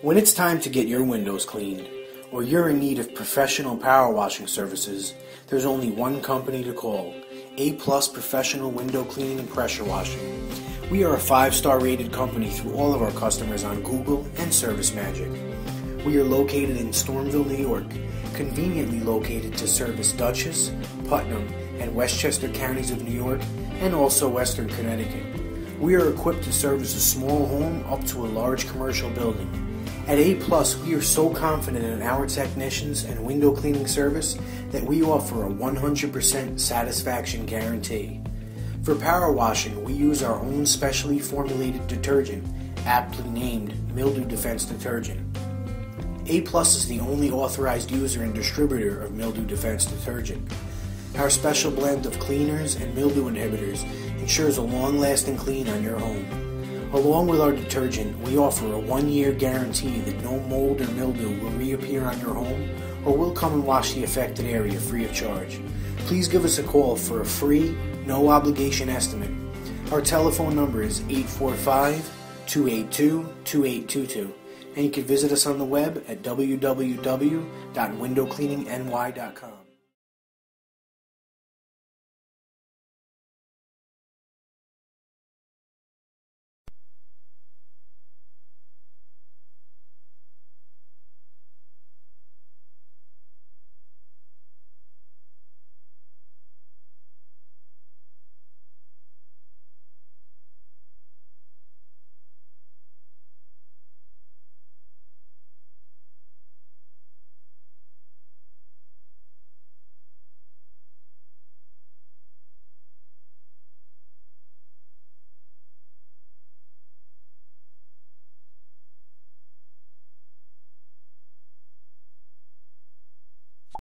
When it's time to get your windows cleaned, or you're in need of professional power washing services, there's only one company to call: A+ Professional Window Cleaning and Pressure Washing. We are a 5-star rated company through all of our customers on Google and ServiceMagic. We are located in Stormville, New York, conveniently located to service Dutchess, Putnam, and Westchester counties of New York, and also Western Connecticut. We are equipped to service a small home up to a large commercial building. At A+, we are so confident in our technicians and window cleaning service that we offer a 100% satisfaction guarantee. For power washing, we use our own specially formulated detergent, aptly named Mildew Defense Detergent. A+ is the only authorized user and distributor of Mildew Defense Detergent. Our special blend of cleaners and mildew inhibitors ensures a long-lasting clean on your home. Along with our detergent, we offer a 1-year guarantee that no mold or mildew will reappear on your home, or we'll come and wash the affected area free of charge. Please give us a call for a free, no-obligation estimate. Our telephone number is 845-282-2822, and you can visit us on the web at www.windowcleaningny.com.